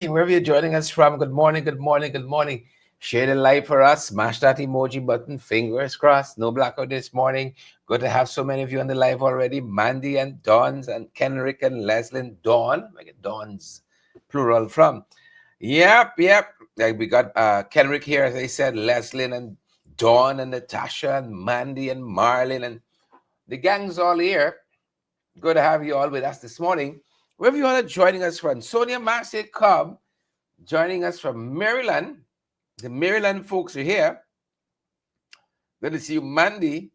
Wherever you're joining us from, good morning, good morning, good morning. Share the live for us. Smash that emoji button. Fingers crossed. No blackout this morning. Good to have so many of you on the live already. Mandy and Dons and Kenrick and Leslyn. Dawn. I get Dons, plural from. Yep. Like we got Kenrick here, as I said, Leslyn and Dawn and Natasha and Mandy and Marlin and the gang's all here. Good to have you all with us this morning. Wherever you all are joining us from, Sonia Massey Cobb joining us from Maryland. The Maryland folks are here. Good to see you, Mandy.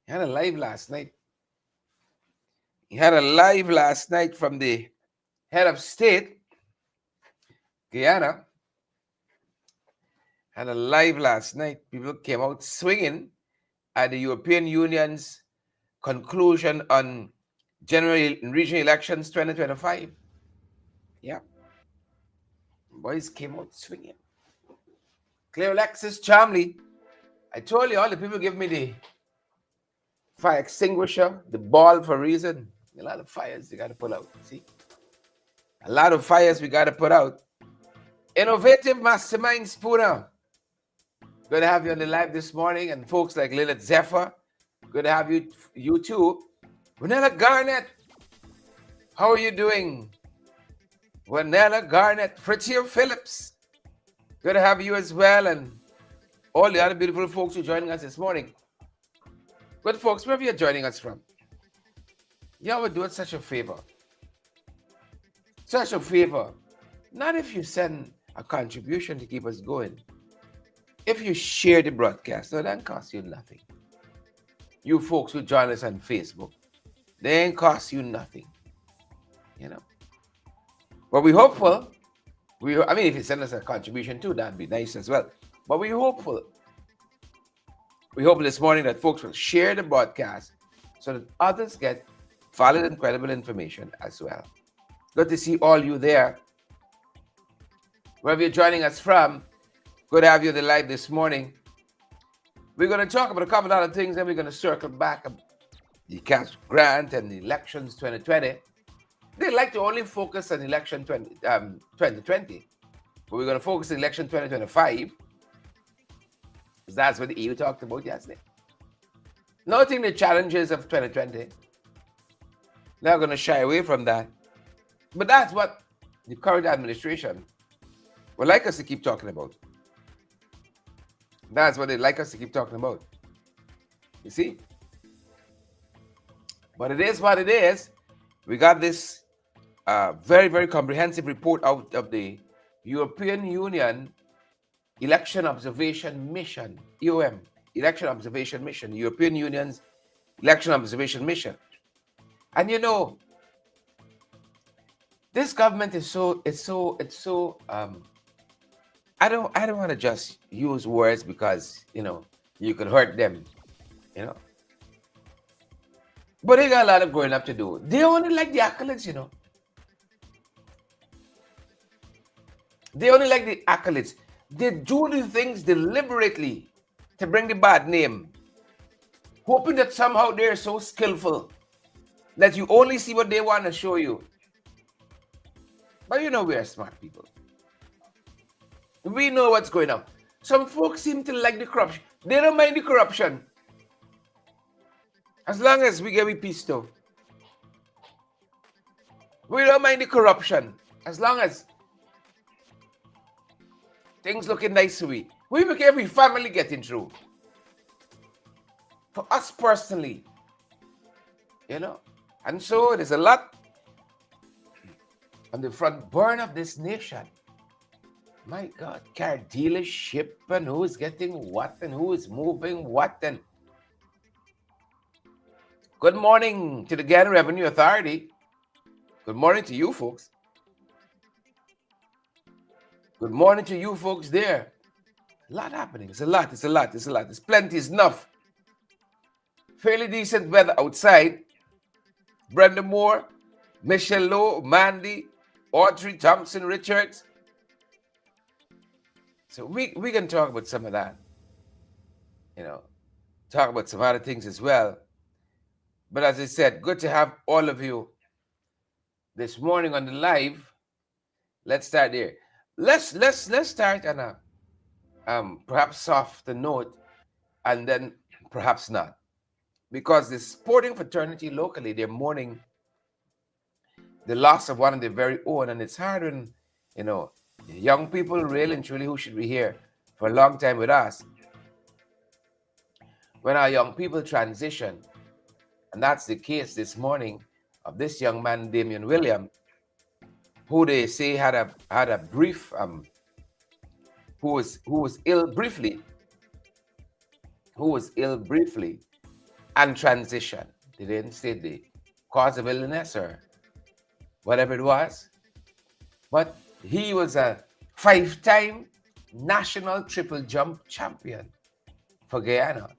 He had a live last night. From the head of state, Guyana. Had a live last night. People came out swinging at the European Union's conclusion on general and regional elections 2025. Yeah. Boys came out swinging. Clear Alexis Chamley. I told you all the people give me the fire extinguisher, the ball for a reason. A lot of fires they got to put out. See? A lot of fires we got to put out. Innovative Mastermind Spooner. Good to have you on the live this morning. And folks like Lilith Zephyr. Good to have you too. Vanilla Garnett. How are you doing? Vanilla Garnett. Fritzier Phillips. Good to have you as well. And all the other beautiful folks who are joining us this morning. Good folks, wherever you're joining us from. Y'all would do us such a favor. Such a favor. Not if you send a contribution to keep us going. If you share the broadcast, no, that costs you nothing. You folks who join us on Facebook, they ain't cost you nothing. You know. But we're hopeful. If you send us a contribution too, that'd be nice as well. But we're hopeful. We hope this morning that folks will share the broadcast so that others get valid and credible information as well. Good to see all you there. Wherever you're joining us from, good to have you on the live this morning. We're going to talk about a couple of other things, then we're going to circle back the cash grant and the elections 2020. They like to only focus on election 2020, but we're going to focus on election 2025. Because that's what the EU talked about yesterday. Noting the challenges of 2020. Not going to shy away from that. But that's what the current administration would like us to keep talking about. That's what they like us to keep talking about. You see? But it is what it is. We got this very, very comprehensive report out of the European Union Election Observation Mission, EOM, Election Observation Mission, European Union's Election Observation Mission. And you know, this government is so I don't want to just use words because, you know, you could hurt them, you know. But they got a lot of growing up to do. They only like the accolades, you know. They only like the accolades. They do the things deliberately to bring the bad name, hoping that somehow they're so skillful that you only see what they want to show you. But you know, we are smart people. We know what's going on. Some folks seem to like the corruption. They don't mind the corruption. As long as we get peace though. We don't mind the corruption. As long as things looking nice to we. We make every family getting through. For us personally. You know? And so there's a lot on the front burner of this nation. My God, car dealership and who is getting what and who is moving what. And good morning to the Ghana Revenue Authority. Good morning to you folks. Good morning to you folks there. A lot happening. It's a lot. It's plenty. It's enough. Fairly decent weather outside. Brenda Moore, Michelle Lowe, Mandy, Audrey Thompson Richards. So we can talk about some of that. You know, talk about some other things as well. But as I said, good to have all of you this morning on the live. Let's start there. Let's start on a perhaps softer note, and then perhaps not, because the sporting fraternity locally, they're mourning the loss of one of their very own, and it's hard when, you know, young people really and truly who should be here for a long time with us, when our young people transition, and that's the case this morning of this young man Damian William, who they say had a brief who was ill briefly and transitioned. They didn't say the cause of illness or whatever it was, but he was a 5-time national triple jump champion for Guyana.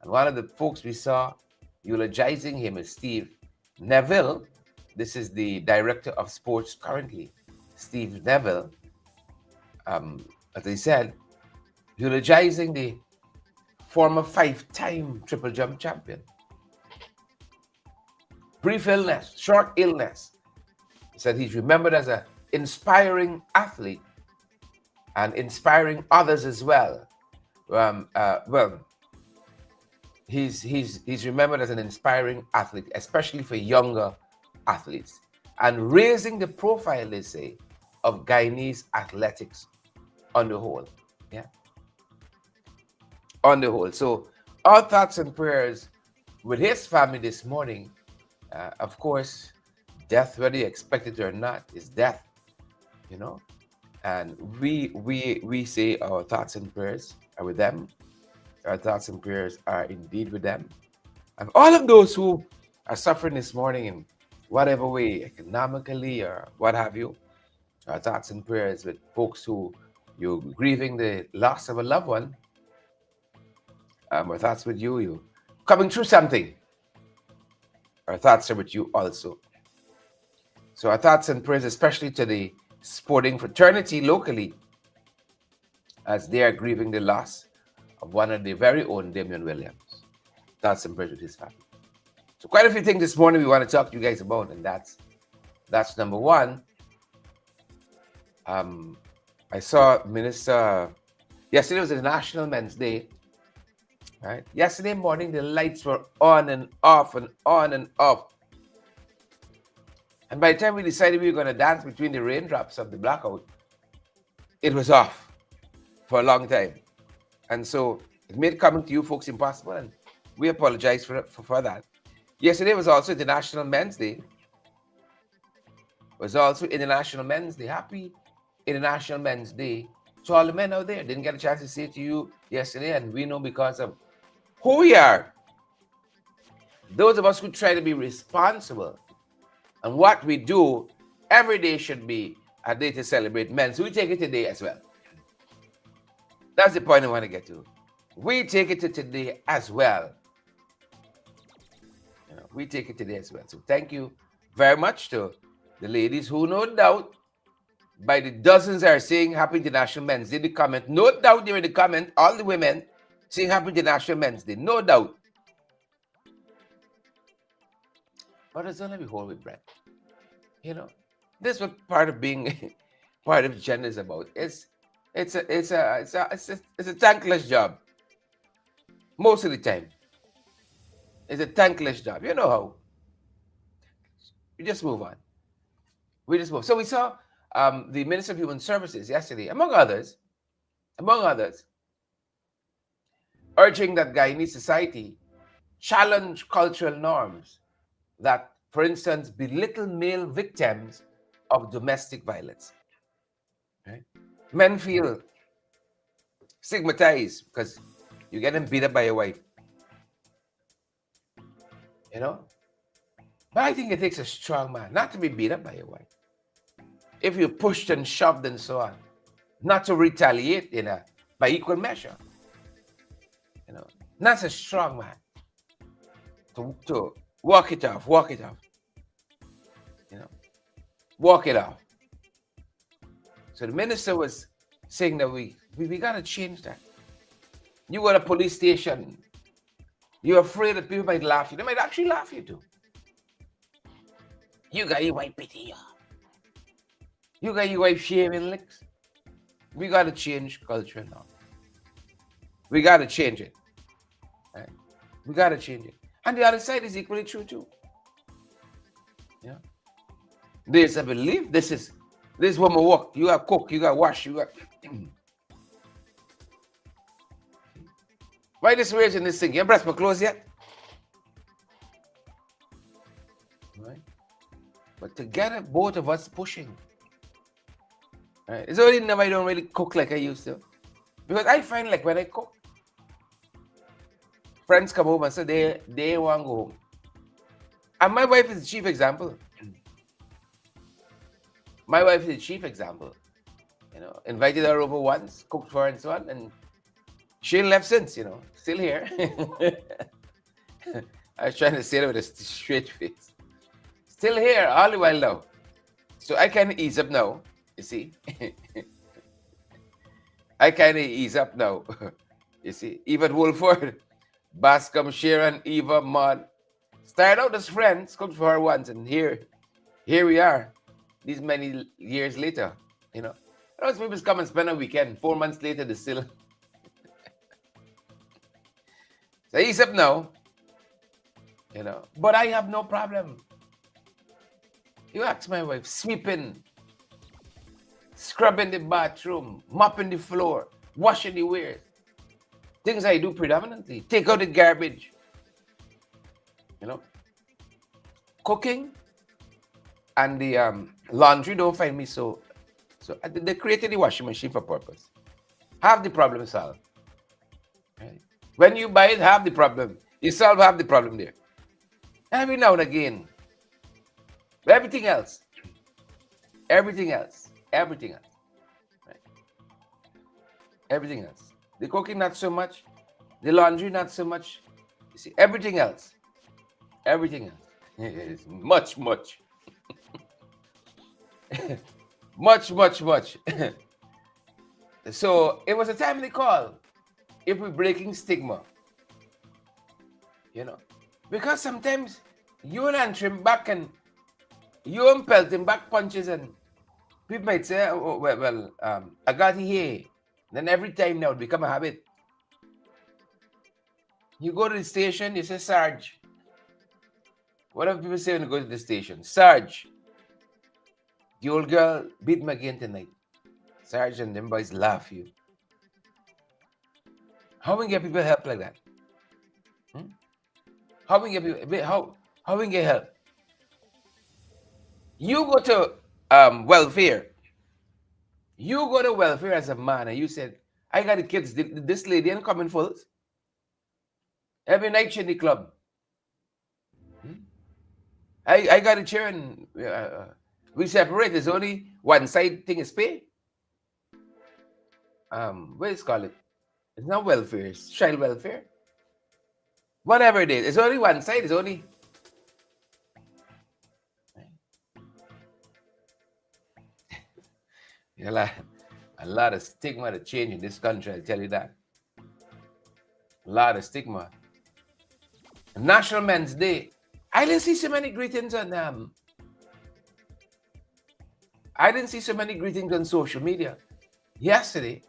And one of the folks we saw eulogizing him is Steve Neville. This is the director of sports currently, Steve Neville. As I said, eulogizing the former 5-time triple jump champion. Brief illness, short illness. He said he's remembered as an inspiring athlete and inspiring others as well. He's remembered as an inspiring athlete, especially for younger athletes, and raising the profile, they say, of Guyanese athletics on the whole. Yeah, on the whole. So our thoughts and prayers with his family this morning. Of course, death, whether you expect it or not, is death. You know, and we say our thoughts and prayers are with them. Our thoughts and prayers are indeed with them, and all of those who are suffering this morning in whatever way, economically or what have you. Our thoughts and prayers with folks who you're grieving the loss of a loved one. Our thoughts with you. You coming through something. Our thoughts are with you also. So our thoughts and prayers, especially to the sporting fraternity locally, as they are grieving the loss of one of their very own, Damian Williams. Thoughts and prayers with his family. So quite a few things this morning we want to talk to you guys about, and that's number one. I saw Minister, yesterday was the National Men's Day, right? Yesterday morning, the lights were on and off and on and off. And by the time we decided we were going to dance between the raindrops of the blackout, it was off for a long time. And so it made coming to you folks impossible. And we apologize for that. Yesterday was also International Men's Day. It was also International Men's Day. Happy International Men's Day to all the men out there. Didn't get a chance to say it to you yesterday, and we know because of who we are. Those of us who try to be responsible and what we do every day should be a day to celebrate men. So we take it today as well. That's the point I want to get to. We take it to today as well. We take it today as well. So thank you very much to the ladies who, no doubt, by the dozens are saying Happy International Men's Day. The comment, no doubt they're in the comment, all the women saying Happy International Men's Day, no doubt. But it's only we hold with breath. This is what part of being part of gender is about. It's a thankless job. Most of the time. It's a thankless job. You know how. We just move on. So we saw the Minister of Human Services yesterday, among others, urging that Guyanese society challenge cultural norms that, for instance, belittle male victims of domestic violence. Right? Men feel stigmatized because you're getting beat up by your wife. But I think it takes a strong man not to be beat up by your wife. If you're pushed and shoved and so on, not to retaliate by equal measure. That's a strong man to walk it off. Walk it off. So the minister was saying that we gotta change that. You go to a police station, you're afraid that people might laugh you. They might actually laugh you too. You got your wife pity you. You got your wife shaming licks. We got to change culture now. We got to change it. Right? We got to change it. And the other side is equally true too. There's a belief. This is woman work. You got cook. You got wash. You got. Why this raising this thing? Your breast my clothes yet? Right? But together, both of us pushing. Right? It's only now I don't really cook like I used to. Because I find like when I cook, friends come home and say they want to go home. And my wife is the chief example. Invited her over once, cooked for her and so on, and she ain't left since, still here. I was trying to say it with a straight face. Still here all the while now. So I kind of ease up now, you see. I kind of ease up now, you see. Eva Wolford, Bascom, Sharon, Eva, Maud. Started out as friends, cooked for her once, and here we are, these many years later, Those people come and spend a weekend, 4 months later, they still. So ease up now, But I have no problem. You ask my wife, sweeping, scrubbing the bathroom, mopping the floor, washing the wares. Things I do predominantly. Take out the garbage. Cooking and the laundry don't find me so. So they created the washing machine for purpose. Half the problem solved. Right? When you buy it, half the problem. You solve half the problem there. Every now and again. But everything else. Right? Everything else. The cooking, not so much. The laundry, not so much. You see, everything else. Is much. much. So it was a timely call if we're breaking stigma. Because sometimes you and trim back and you and pelting back punches and people might say, oh, well, I got it here. Then every time now it become a habit. You go to the station, you say, Sarge. What do people say when you go to the station? Sarge. The old girl beat me again tonight. Sergeant, them boys laugh you. How we get people help like that? Hmm? How we get people, how we get help? You go to welfare. You go to welfare as a man and you said, I got the kids. This lady ain't coming full. Every night she in the club. Hmm? I got the children. We separate. There's only one side thing is pay. What is it called? It's not welfare. It's child welfare. Whatever it is. It's only one side. It's only. You know, a lot of stigma to change in this country. I tell you that. A lot of stigma. National Men's Day. I didn't see so many greetings on I didn't see so many greetings on social media yesterday.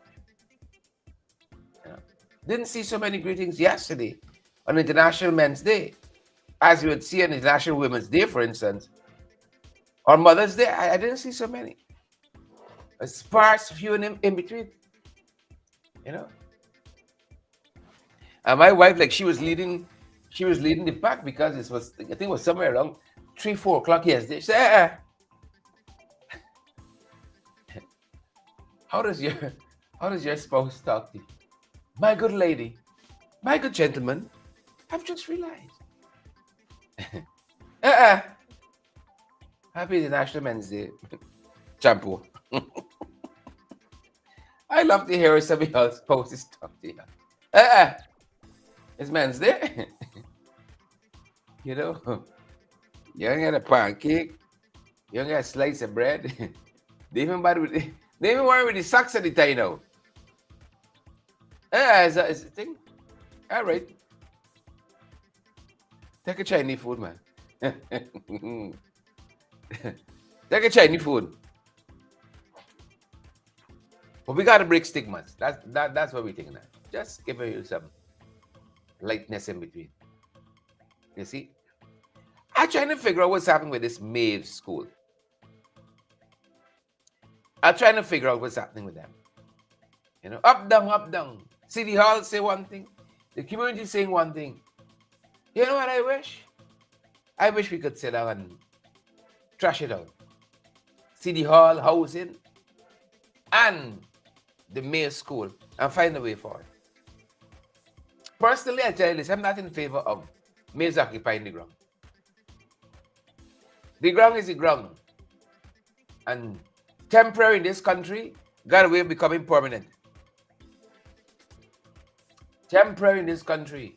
You know, didn't see so many greetings yesterday on International Men's Day, as you would see on International Women's Day, for instance. On Mother's Day, I didn't see so many. A sparse few in between. You know. And my wife, like she was leading the pack because it was, I think it was somewhere around 3-4 o'clock yesterday. She said, how does your spouse talk to you? My good lady, my good gentleman, I've just realized. Happy International Men's Day. Shampoo. I love to hear somebody else spouses talk to you. It's Men's Day. You know, you don't get a pancake, you don't get a slice of bread. They even worry with the socks at the tie now. It's a thing. All right. Take a Chinese food, man. Take a Chinese food. But we gotta break stigmas. That's what we're thinking now. Just give you some lightness in between. You see? I'm trying to figure out what's happening with this Maeve school. I'm trying to figure out what's happening with them. You know, up, down, up, down. City Hall say one thing. The community saying one thing. You know what I wish? I wish we could sit down and trash it out. City Hall, housing, and the Maeve school, and find a way for it. Personally, I tell you this, I'm not in favor of Maeve's occupying the ground. The ground is the ground. And temporary in this country got a way of becoming permanent. Temporary in this country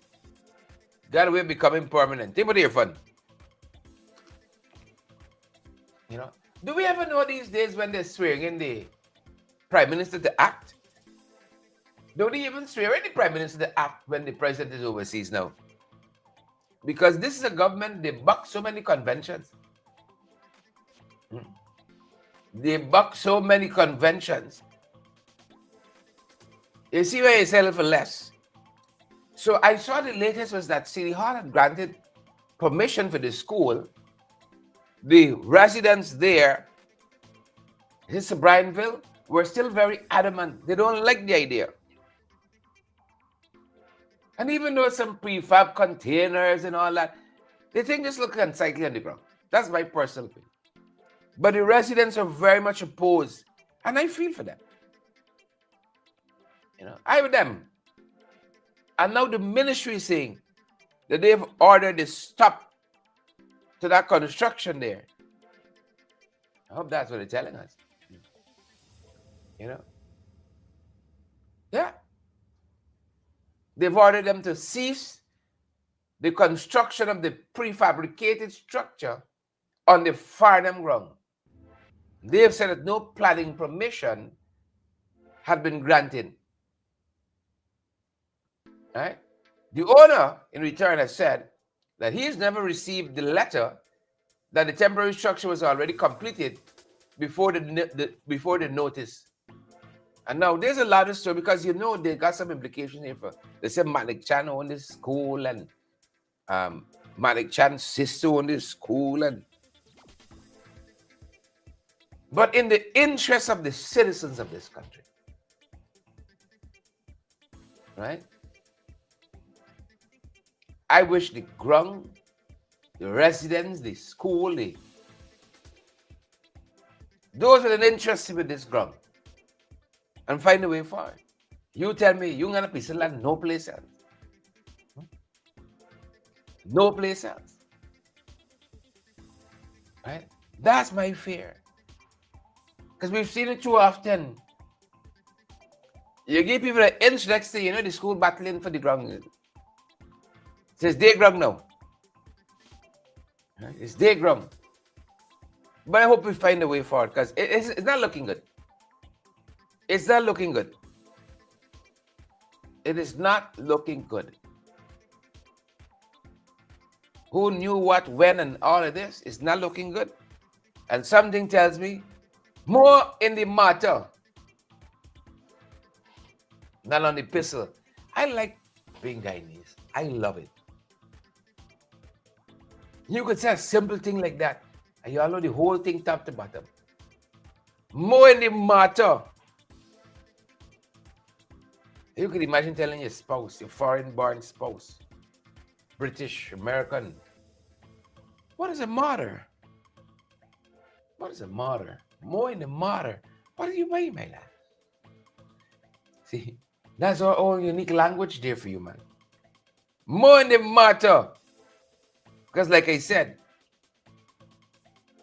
got a way of becoming permanent. Think about your fun. You know, do we ever know these days when they're swearing in the Prime Minister to act? Don't they even swear in the Prime Minister to act when the President is overseas now? Because this is a government, they buck so many conventions. They buck so many conventions. You see where you sell it for less. So I saw the latest was that City Hall had granted permission for the school. The residents there, this is Bryanville, were still very adamant. They don't like the idea. And even though some prefab containers and all that, they think this looks unsightly on the ground. That's my personal opinion. But the residents are very much opposed. And I feel for them. You know, I with them. And now the ministry is saying that they've ordered a stop to that construction there. I hope that's what they're telling us. You know? Yeah. They've ordered them to cease the construction of the prefabricated structure on the Farnham ground. They've said that no planning permission had been granted. Right? The owner, in return, has said that he's never received the letter that the temporary structure was already completed before the notice. And now there's a lot of story because you know they got some implications here for they said Malik Chan owned this school and Malik Chan's sister owned this school and but in the interest of the citizens of this country, right? I wish the ground, the residents, the school, those with an interest with this ground, and find a way forward. You tell me, you gonna piece of land, no place else. No place else. Right? That's my fear. Because we've seen it too often. You give people an inch next to the school battling for the ground. It says their ground now. Right? It's their ground. But I hope we find a way forward because it's not looking good. It's not looking good. It is not looking good. Who knew what, when, and all of this? It's not looking good. And something tells me more in the matter than on the pistol. I like being Guyanese. I love it. You could say a simple thing like that, and you all know the whole thing top to bottom. More in the matter. You could imagine telling your spouse, your foreign-born spouse, British, American, what is a matter? What is a matter? More in the matter. What do you mean by that? See, that's our own unique language there for you, man. More in the matter. Because like I said,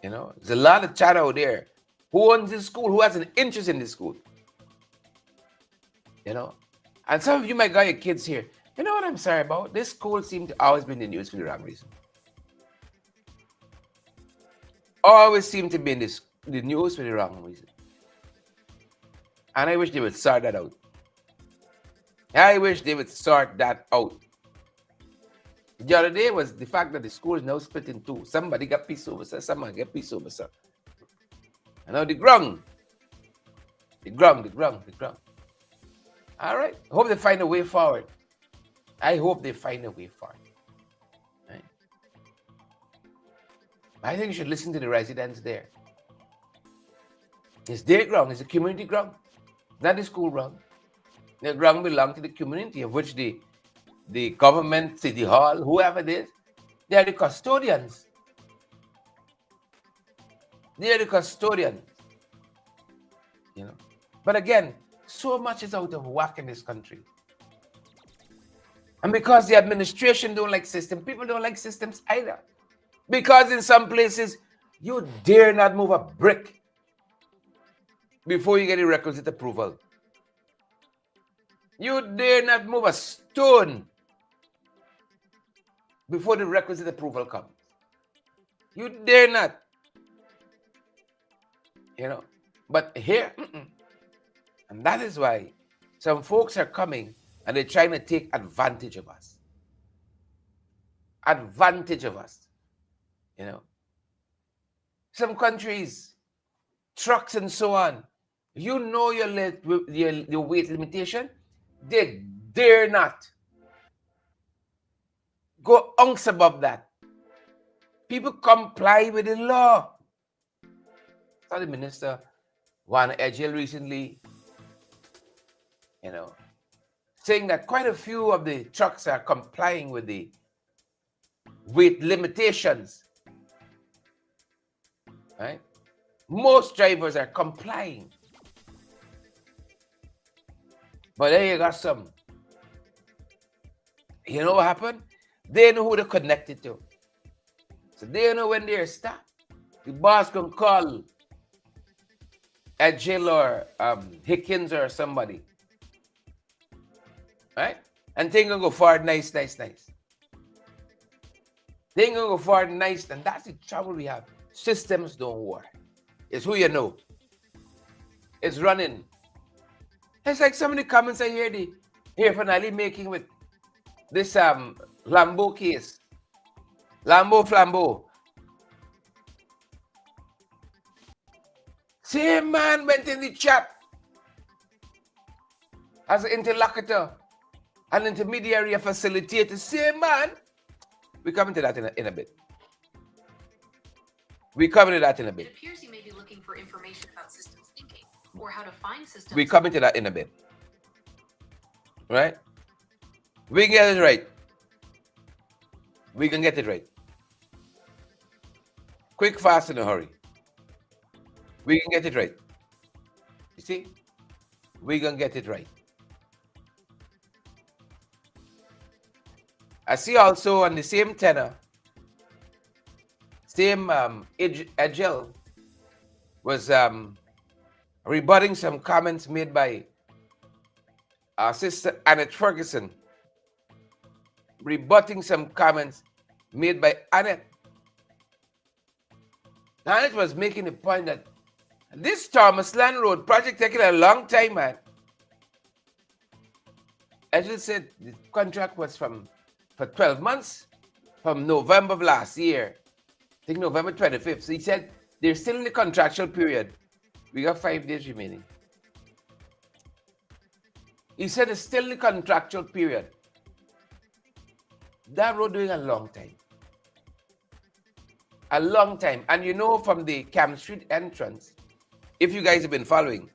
there's a lot of chat out there. Who owns this school? Who has an interest in this school? And some of you might got your kids here. You know what I'm sorry about? This school seems to always be in the news for the wrong reason. Always seem to be in the news for the wrong reason. And I wish they would sort that out. I wish they would sort that out. The other day was the fact that the school is now split in two. Somebody got peace over, sir. Somebody got peace over, sir. And now the ground. All right. I hope they find a way forward. I hope they find a way forward. Right? I think you should listen to the residents there. It's their ground. It's a community ground. Not the school ground. The ground belongs to the community, of which the government, city hall, whoever it is, they are the custodians. They are the custodians. But again, so much is out of whack in this country. And because the administration don't like systems, people don't like systems either. Because in some places, you dare not move a brick before you get the requisite approval. You dare not move a stone before the requisite approval comes. You dare not. But here, and that is why some folks are coming and they're trying to take advantage of us. Advantage of us. Some countries, trucks and so on, your weight limitation, they dare not go ounce above that. People comply with the law. The minister, Juan Edgel, recently, saying that quite a few of the trucks are complying with the weight limitations. Right? Most drivers are complying. But there you got some. You know what happened? They know who they're connected to. So they know when they're stopped. The boss can call Edgel or Hickins or somebody. Right? And things gonna go forward nice. Things gonna go forward nice, and that's the trouble we have. Systems don't work. It's who you know. It's running. It's like some of the comments I hear finally making with this Lambo case. Lambo Flambeau. Same man went in the chat as an interlocutor, an intermediary, a facilitator. Same man. We come into that in a bit. We come into that in a It bit. appears you may be looking for information about systems thinking or how to find systems. We come into that in a bit. Right? We can get it right. We can get it right. Quick, fast, in a hurry. We can get it right. You see? We can get it right. I see also on the same tenor, same Agile was rebutting some comments made by our sister Annette Ferguson, rebutting some comments made by Annette. Annette was making the point that this Thomas Land Road project taking a long time, man. Agile said the contract was for 12 months from November of last year. I think November 25th. So he said they're still in the contractual period. We got 5 days remaining. He said it's still in the contractual period. That road doing a long time. A long time. And you know, from the Camp Street entrance, if you guys have been following,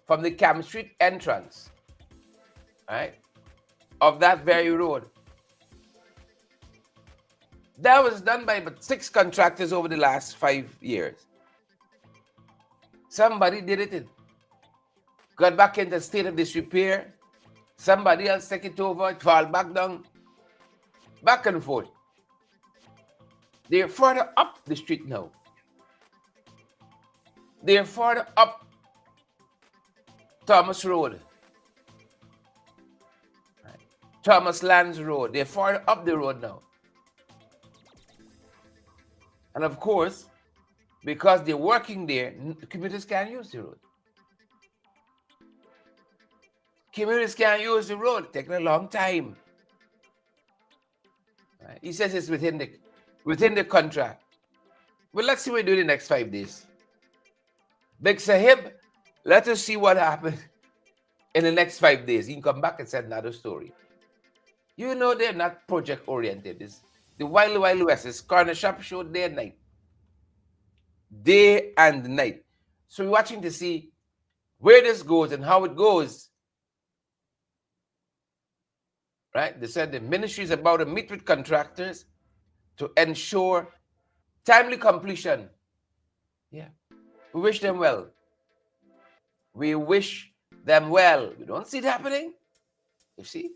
from the Camp Street entrance, right, of that very road, that was done by about 6 contractors over the last 5 years. Somebody did it, got back into a state of disrepair. Somebody else take it over, it fall back down, back and forth. They're further up the street now. They're further up Thomas Road, Thomas Lands Road. They're further up the road now. And of course, because they're working there, commuters can't use the road. Commuters can't use the road. It's taking a long time. Right? He says it's within the contract. Well, let's see what we do in the next 5 days. Big Sahib, let us see what happens in the next 5 days. He can come back and say another story. You know they're not project oriented. It's the Wild Wild West. It's corner shop show day and night. Day and night. So we're watching to see where this goes and how it goes. Right? They said the ministry is about to meet with contractors to ensure timely completion. Yeah. We wish them well. We wish them well. We don't see it happening. You see?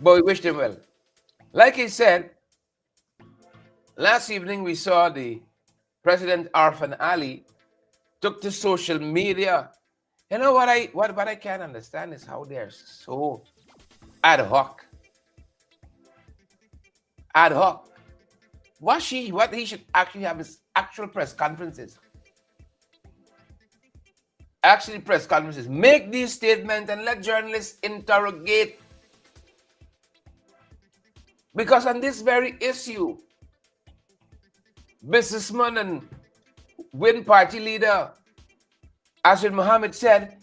But we wish them well. Like he said, last evening we saw the President Arfan Ali took to social media. You know what I can't understand is how they're so ad hoc. Ad hoc. What he should actually have is actual press conferences. Actually, press conferences. Make these statements and let journalists interrogate. Because on this very issue, businessman and Win Party leader Asad Mohammed said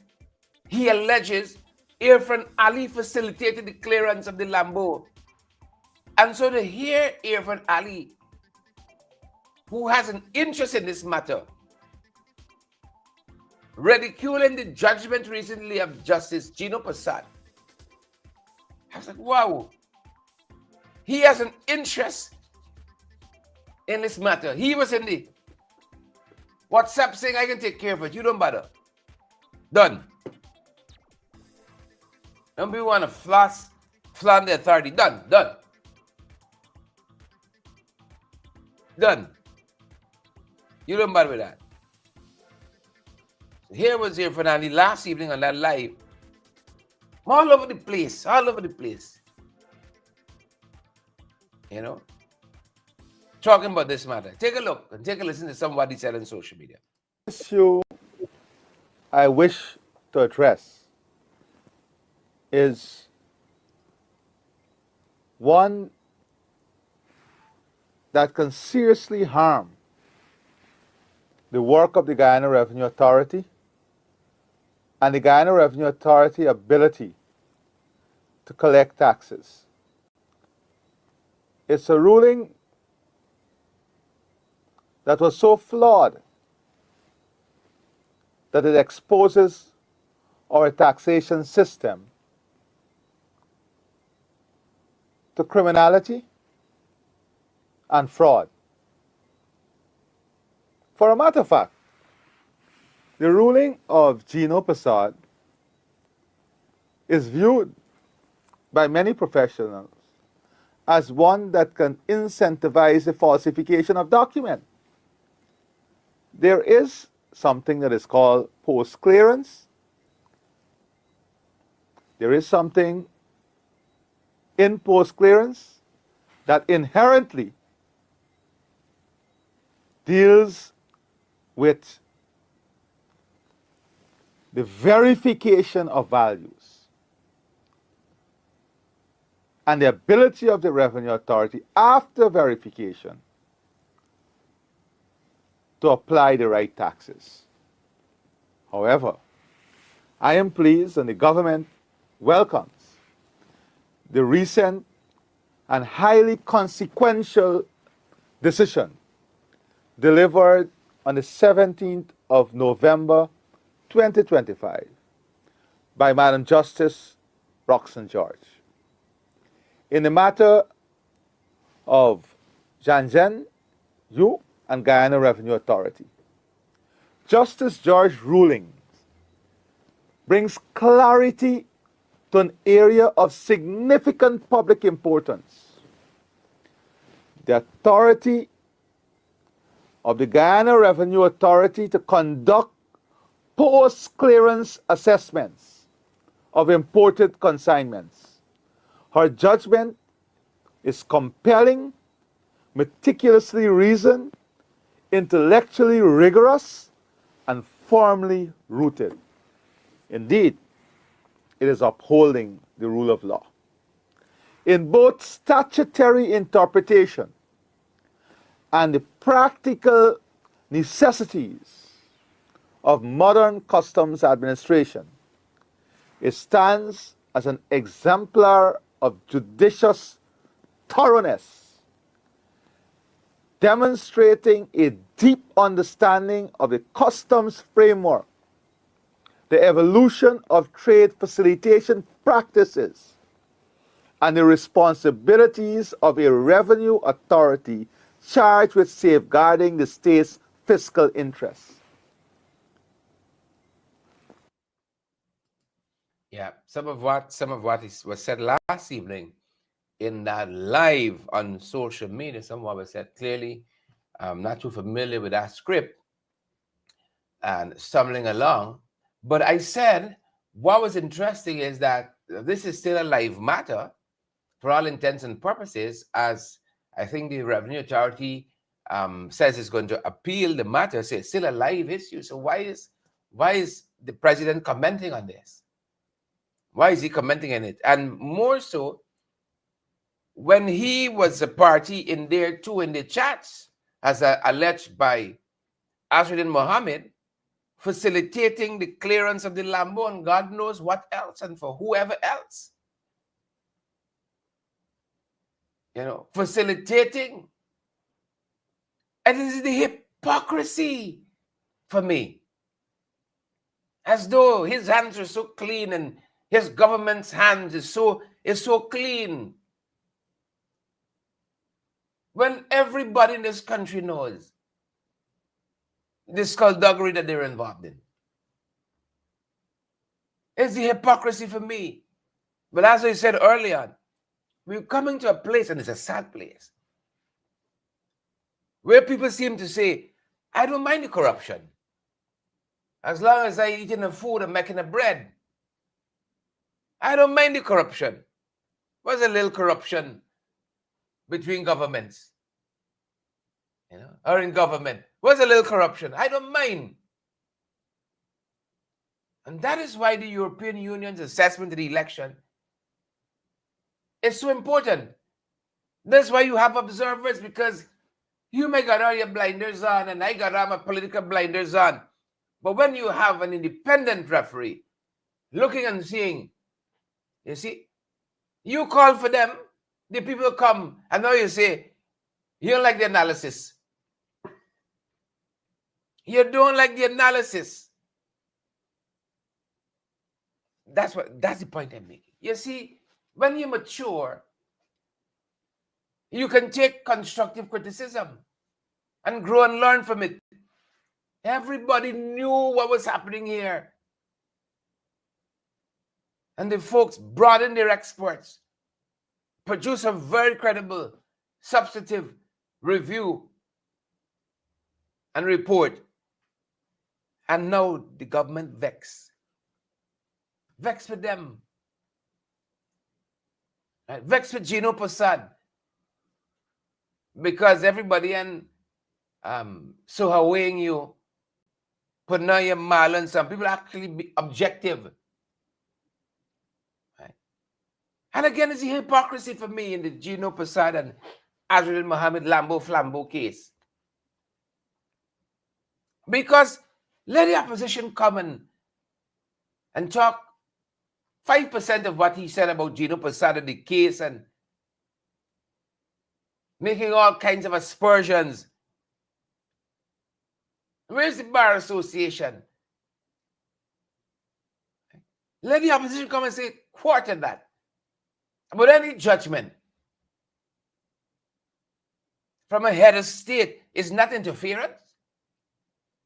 he alleges Irfan Ali facilitated the clearance of the Lambo. And so to hear Irfan Ali, who has an interest in this matter, ridiculing the judgment recently of Justice Gino Prasad, I was like, wow. He has an interest in this matter. He was in the WhatsApp saying, I can take care of it. You don't bother. Done. Don't be want to flan the authority. Done. You don't bother with that. So here was Irfan Ali last evening on that live. All over the place. You know, talking about this matter. Take a look and take a listen to somebody said on social media. The issue I wish to address is one that can seriously harm the work of the Guyana Revenue Authority and the Guyana Revenue Authority ability to collect taxes. It's a ruling that was so flawed that it exposes our taxation system to criminality and fraud. For a matter of fact, the ruling of Gino Prasad is viewed by many professionals as one that can incentivize the falsification of documents. There is something that is called post-clearance. There is something in post-clearance that inherently deals with the verification of values and the ability of the Revenue Authority after verification to apply the right taxes. However, I am pleased and the government welcomes the recent and highly consequential decision delivered on the 17th of November 2025 by Madam Justice Roxanne George in the matter of Janjen Yu and Guyana Revenue Authority. Justice George's ruling brings clarity to an area of significant public importance. The authority of the Guyana Revenue Authority to conduct post-clearance assessments of imported consignments. Her judgment is compelling, meticulously reasoned, intellectually rigorous, and firmly rooted. Indeed, it is upholding the rule of law. In both statutory interpretation and the practical necessities of modern customs administration, it stands as an exemplar of judicious thoroughness, demonstrating a deep understanding of the customs framework, the evolution of trade facilitation practices, and the responsibilities of a revenue authority charged with safeguarding the state's fiscal interests. Yeah, some of what was said last evening in that live on social media, some of what was said clearly. I'm not too familiar with that script and stumbling along. But I said what was interesting is that this is still a live matter for all intents and purposes, as I think the Revenue Authority says it's going to appeal the matter. So it's still a live issue. So why is the president commenting on this? Why is he commenting on it? And more so, when he was a party in there too, in the chats, as alleged by Asruddin Mohammed, facilitating the clearance of the Lambo and God knows what else, and for whoever else. Facilitating. And this is the hypocrisy for me. As though his hands are so clean and his government's hands is so clean. When everybody in this country knows the skullduggery that they're involved in. It's the hypocrisy for me. But as I said earlier, we're coming to a place, and it's a sad place, where people seem to say, I don't mind the corruption. As long as I eating the food and making the bread. I don't mind the corruption. What's a little corruption between governments? Or in government. What's a little corruption? I don't mind. And that is why the European Union's assessment of the election is so important. That's why you have observers, because you may got all your blinders on and I got all my political blinders on. But when you have an independent referee looking and seeing, you see, you call for them, the people come, and now you say, you don't like the analysis. You don't like the analysis. That's the point I'm making. You see, when you mature, you can take constructive criticism and grow and learn from it. Everybody knew what was happening here. And the folks brought in their experts, produced a very credible, substantive review and report. And now the government vexed with them. Right? Vexed with Gino Prasad. Because everybody and so weighing you, putting on your mal, and some people actually be objective. Right? And again, it's a hypocrisy for me in the Gino Prasad and Azrael Mohammed Lambo Flambo case. Because let the opposition come and talk 5% of what he said about Gino Prasad in the case and making all kinds of aspersions. Where's the Bar Association? Let the opposition come and say, quarter that. But any judgment from a head of state is not interference.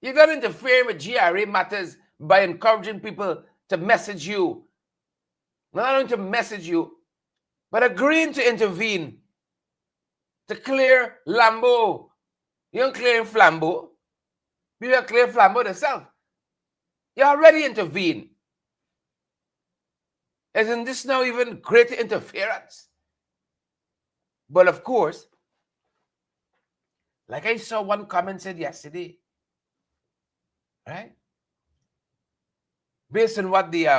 You're not interfering with GRA matters by encouraging people to message you. Not only to message you, but agreeing to intervene to clear Lambo. You don't clear Flambeau. You don't clear Flambeau yourself. You already intervened. Isn't this now even greater interference? But of course, like I saw one comment said yesterday, right? Based on what the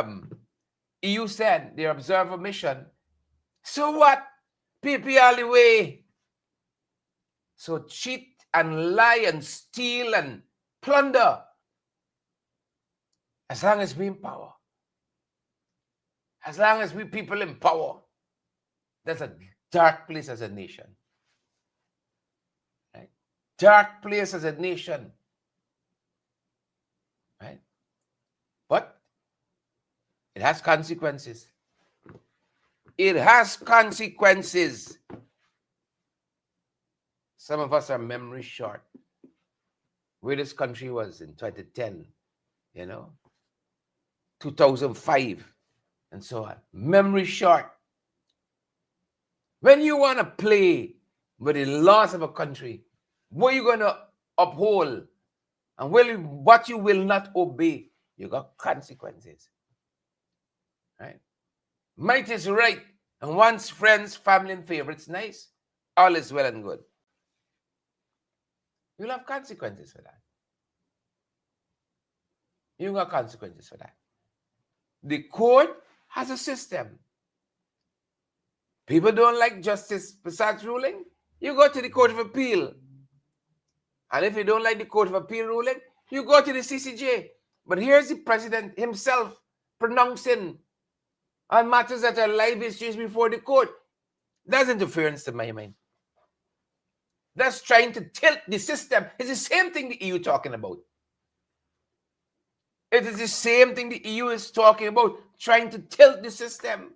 EU said, their observer mission. So what? PP all the way. So cheat and lie and steal and plunder. As long as we in power. As long as we people in power. That's a dark place as a nation. Right? Dark place as a nation. Right? But it has consequences. It has consequences. Some of us are memory short. Where this country was in 2010, 2005, and so on. Memory short. When you want to play with the laws of a country, what are you going to uphold and what you will not obey, you got consequences. Right? Might is right, and one's friends, family, and favorites, nice. All is well and good. You'll have consequences for that. You got consequences for that. The court has a system. People don't like Justice Prasad's ruling, you go to the Court of Appeal. And if you don't like the Court of Appeal ruling, you go to the CCJ. But here's the president himself pronouncing on matters that are live issues before the court. That's interference to my mind. That's trying to tilt the system. It's the same thing the EU talking about. It is the same thing the EU is talking about, trying to tilt the system.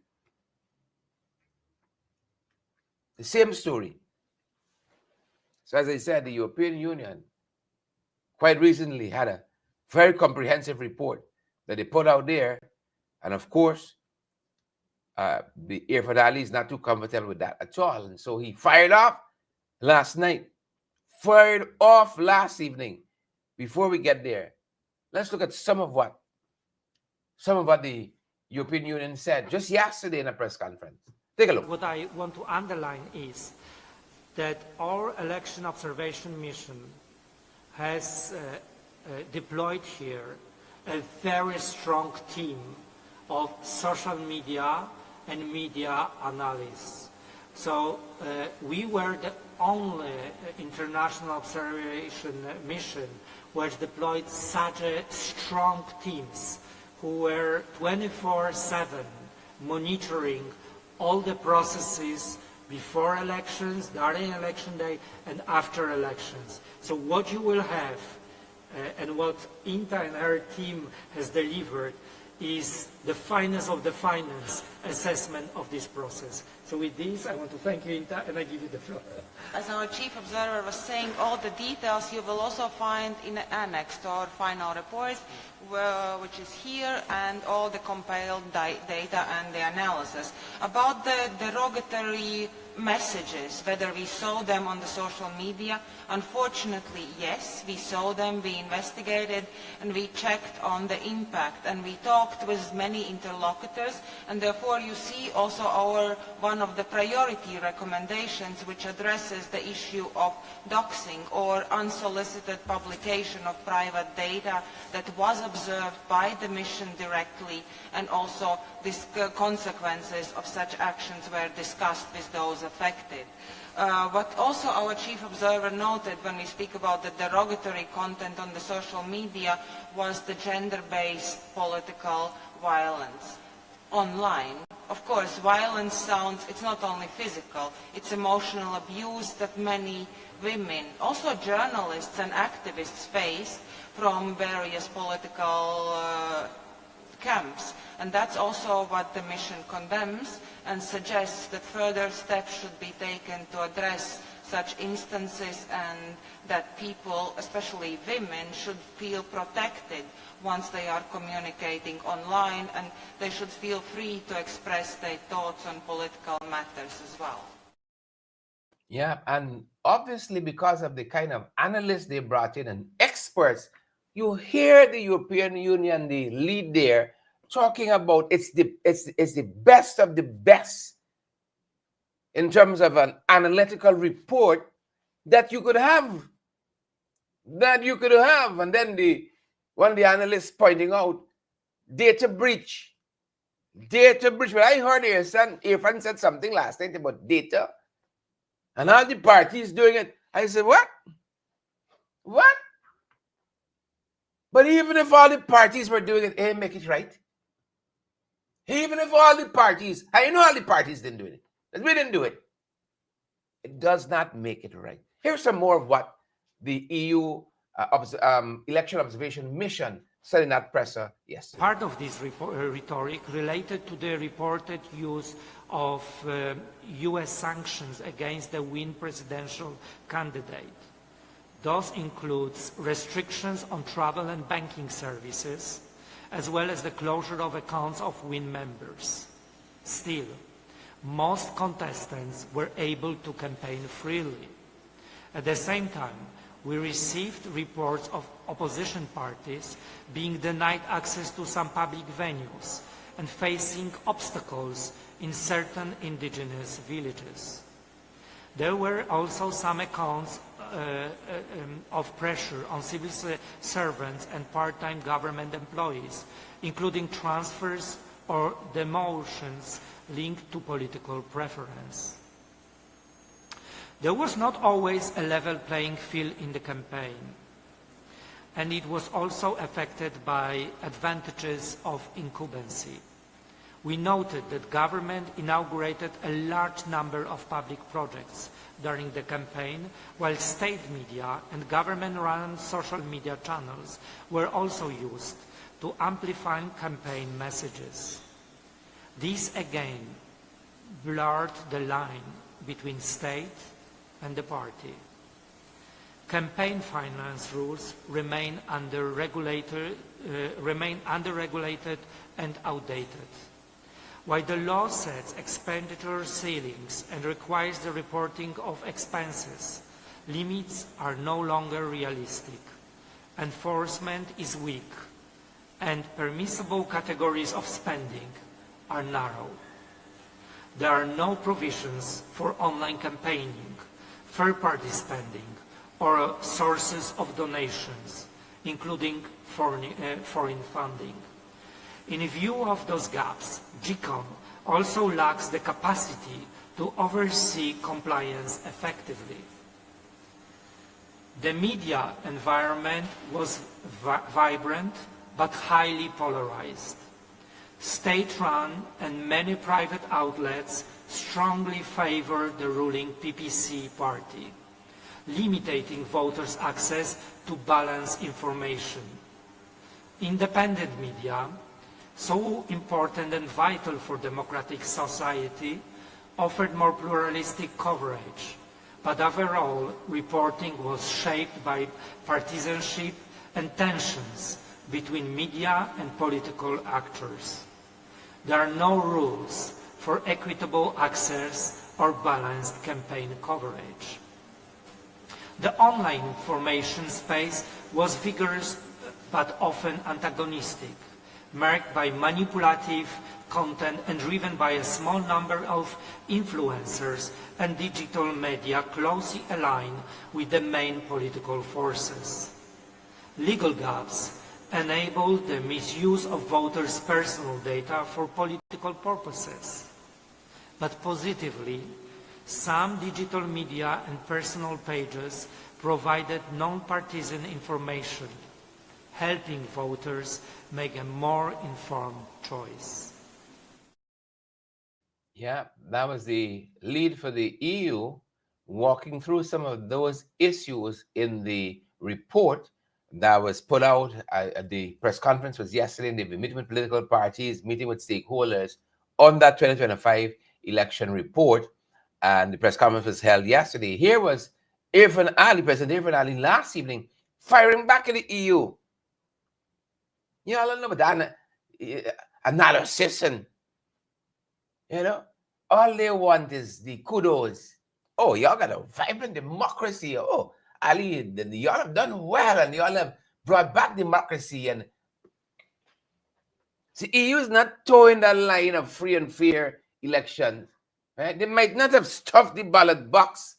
The same story. So as I said, the European Union quite recently had a very comprehensive report that they put out there. And of course, the Irfan Ali is not too comfortable with that at all. And so he fired off last night, fired off last evening. Before we get there, let's look at some of what the European Union said just yesterday in a press conference. Take a look. What I want to underline is that our election observation mission has deployed here a very strong team of social media and media analysts. So we were the only international observation mission which deployed such a strong teams who were 24/7 monitoring all the processes before elections, during election day, and after elections. So what you will have and what Inta and her team has delivered is the finest of the finest assessment of this process. So with this, I want to thank you, Inta, and I give you the floor. As our chief observer was saying, all the details you will also find in the annex to our final report, which is here, and all the compiled data and the analysis. About the derogatory messages, whether we saw them on the social media, unfortunately, yes, we saw them, we investigated, and we checked on the impact, and we talked with many interlocutors, and therefore you see also one of the priority recommendations which addresses the issue of doxing or unsolicited publication of private data that was observed by the mission directly, and also the consequences of such actions were discussed with those affected. What also our chief observer noted when we speak about the derogatory content on the social media was the gender-based political violence online. Of course, violence sounds, it's not only physical, it's emotional abuse that many women, also journalists and activists, face from various political camps. And that's also what the mission condemns and suggests that further steps should be taken to address such instances, and that people, especially women, should feel protected once they are communicating online, and they should feel free to express their thoughts on political matters as well. Yeah, and obviously because of the kind of analysts they brought in and experts, you hear the European Union, the lead there, talking about it's the best of the best in terms of an analytical report that you could have. And then one of the analysts pointing out data breach. But I heard Irfan said something last night about data and all the parties doing it. I said, what? But even if all the parties were doing it, hey, make it right. Even if all the parties, I know all the parties didn't do it, but we didn't do it. It does not make it right. Here's some more of what the EU Election Observation Mission said in that presser yesterday. Part of this rhetoric related to the reported use of US sanctions against the Win presidential candidate. Those includes restrictions on travel and banking services, as well as the closure of accounts of Win members. Still, most contestants were able to campaign freely. At the same time, we received reports of opposition parties being denied access to some public venues and facing obstacles in certain indigenous villages. There were also some accounts of pressure on civil servants and part-time government employees, including transfers or demotions linked to political preference. There was not always a level playing field in the campaign, and it was also affected by advantages of incumbency. We noted that government inaugurated a large number of public projects during the campaign, while state media and government-run social media channels were also used to amplify campaign messages. This again blurred the line between state and the party. Campaign finance rules remain underregulated and outdated. While the law sets expenditure ceilings and requires the reporting of expenses, limits are no longer realistic. Enforcement is weak, and permissible categories of spending are narrow. There are no provisions for online campaigning, third-party spending, or sources of donations, including foreign funding. In view of those gaps, GCOM also lacks the capacity to oversee compliance effectively. The media environment was vibrant but highly polarized. State-run and many private outlets strongly favor the ruling PPC party. limiting voters' access to balanced information. Independent media, so important and vital for democratic society, offered more pluralistic coverage, but overall reporting was shaped by partisanship and tensions between media and political actors. There are no rules for equitable access or balanced campaign coverage. The online information space was vigorous but often antagonistic, marked by manipulative content and driven by a small number of influencers and digital media closely aligned with the main political forces. Legal gaps enabled the misuse of voters' personal data for political purposes. But positively, some digital media and personal pages provided non-partisan information, helping voters make a more informed choice. Yeah, that was the lead for the EU, walking through some of those issues in the report that was put out at the press conference was yesterday. They've been meeting with political parties, meeting with stakeholders on that 2025 election report. And the press conference was held yesterday. Here was President Irfan Ali last evening, firing back at the EU. You know, I don't know about that analysis and, you know, all they want is the kudos. Oh, y'all got a vibrant democracy. Oh, Ali, y'all have done well and y'all have brought back democracy. And the EU is not towing that line of free and fair elections. Right? They might not have stuffed the ballot box,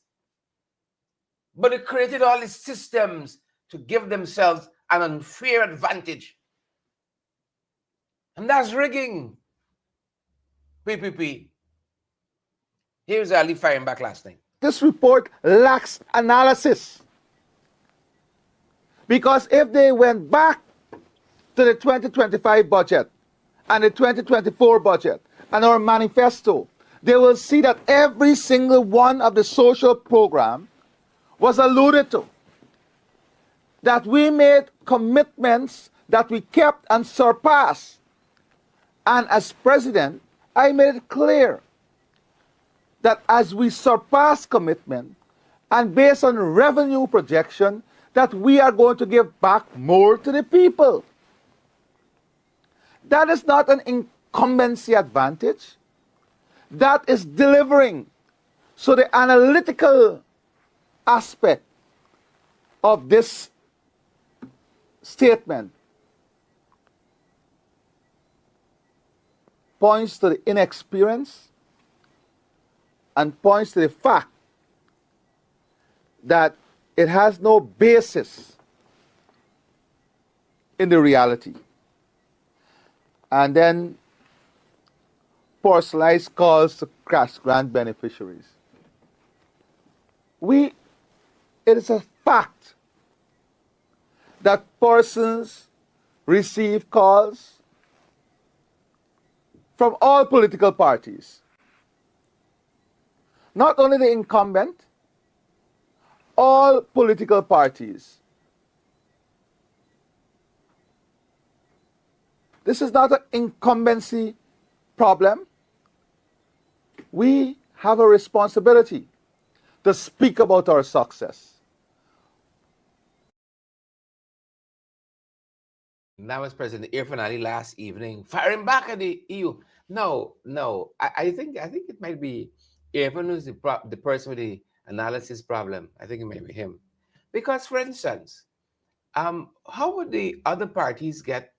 but they created all these systems to give themselves an unfair advantage. And that's rigging. PPP. Here's Ali firing back last night. This report lacks analysis. Because if they went back to the 2025 budget and the 2024 budget and our manifesto, they will see that every single one of the social program was alluded to. That we made commitments that we kept and surpassed. And as president, I made it clear that as we surpass commitment and based on revenue projection, that we are going to give back more to the people. That is not an incumbency advantage. That is delivering. So the analytical aspect of this statement points to the inexperience and points to the fact that it has no basis in the reality. And then personalized calls to cash grant beneficiaries. It is a fact that persons receive calls from all political parties. Not only the incumbent, all political parties. This is not an incumbency problem. We have a responsibility to speak about our success. And that was President Irfan Ali last evening, firing back at the EU. No, I think it might be Irfan who's the person with the analysis problem. I think it may be him. Because, for instance, how would the other parties get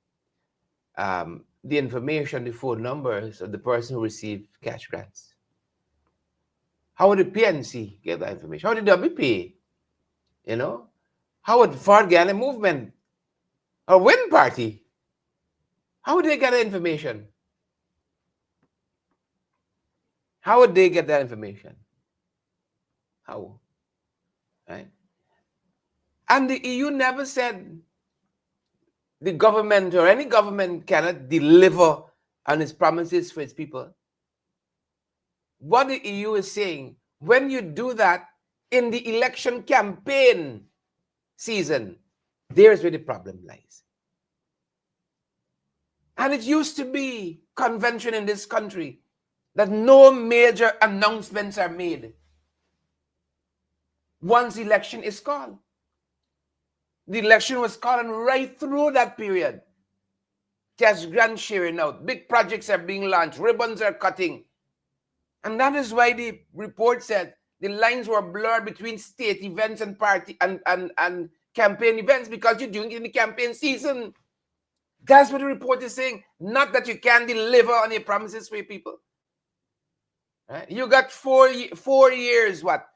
the information, the phone numbers of the person who received cash grants? How would the PNC get that information? How would the WP? You know? How would Ford Ghana Movement or Win Party? How would they get that information? How would they get that information? How? Right? And the EU never said the government or any government cannot deliver on its promises for its people. What the EU is saying, when you do that, in the election campaign season, there's where the problem lies. And it used to be convention in this country that no major announcements are made once election is called. The election was called, and right through that period, cash grant sharing out, big projects are being launched, ribbons are cutting. And that is why the report said the lines were blurred between state events and party and campaign events, because you're doing it in the campaign season. That's what the report is saying. Not that you can't deliver on your promises for your people. Right? You got 4 years, what?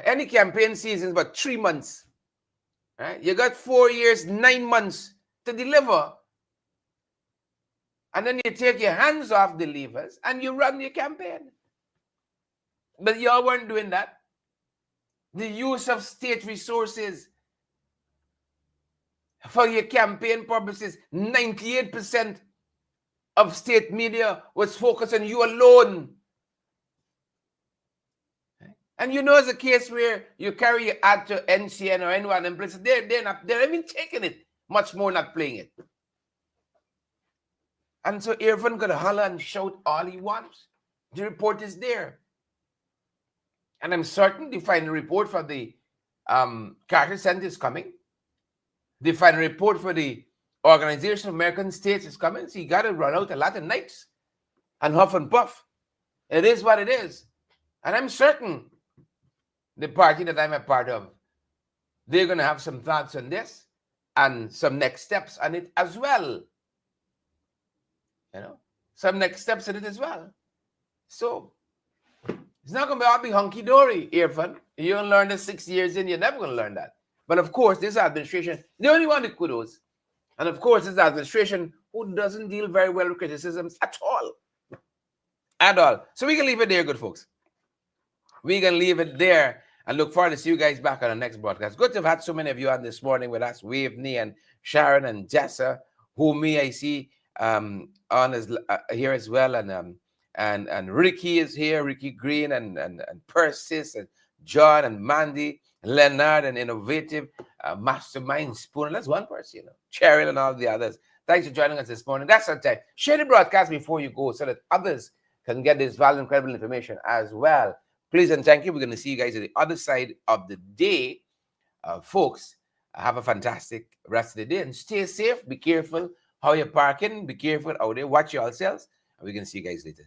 Any campaign season is about 3 months. Right? You got 4 years, 9 months to deliver. And then you take your hands off the levers and you run your campaign. But y'all weren't doing that. The use of state resources for your campaign purposes, 98% of state media was focused on you alone. And you know, it's a case where you carry your ad to NCN or anyone in places, they're even taking it, much more not playing it. And so Irfan could holler and shout all he wants. The report is there. And I'm certain the final report for the Carter Center is coming. The final report for the Organization of American States is coming. So you got to run out a lot of nights and huff and puff. It is what it is. And I'm certain the party that I'm a part of, they're going to have some thoughts on this and some next steps on it as well. You know, some next steps in it as well. So it's not going to all be hunky-dory, Irfan. You're going to learn this 6 years in. You're never going to learn that. But of course, this administration, they only want the kudos. And of course, this administration who doesn't deal very well with criticisms at all. At all. So we can leave it there, good folks. We can leave it there and look forward to see you guys back on the next broadcast. Good to have had so many of you on this morning with us. Waveney and Sharon and Jessa, who I see on as here as well, and Ricky is here, Ricky Green and Persis and John and Mandy, Leonard and Innovative, Mastermind Spoon. That's one person, you know, Cheryl and all the others. Thanks for joining us this morning. That's our time. Share the broadcast before you go so that others can get this valuable, incredible information as well. Please and thank you. We're going to see you guys at the other side of the day. Folks, have a fantastic rest of the day and stay safe. Be careful how you're parking. Be careful out there. Watch yourselves. And we're going to see you guys later.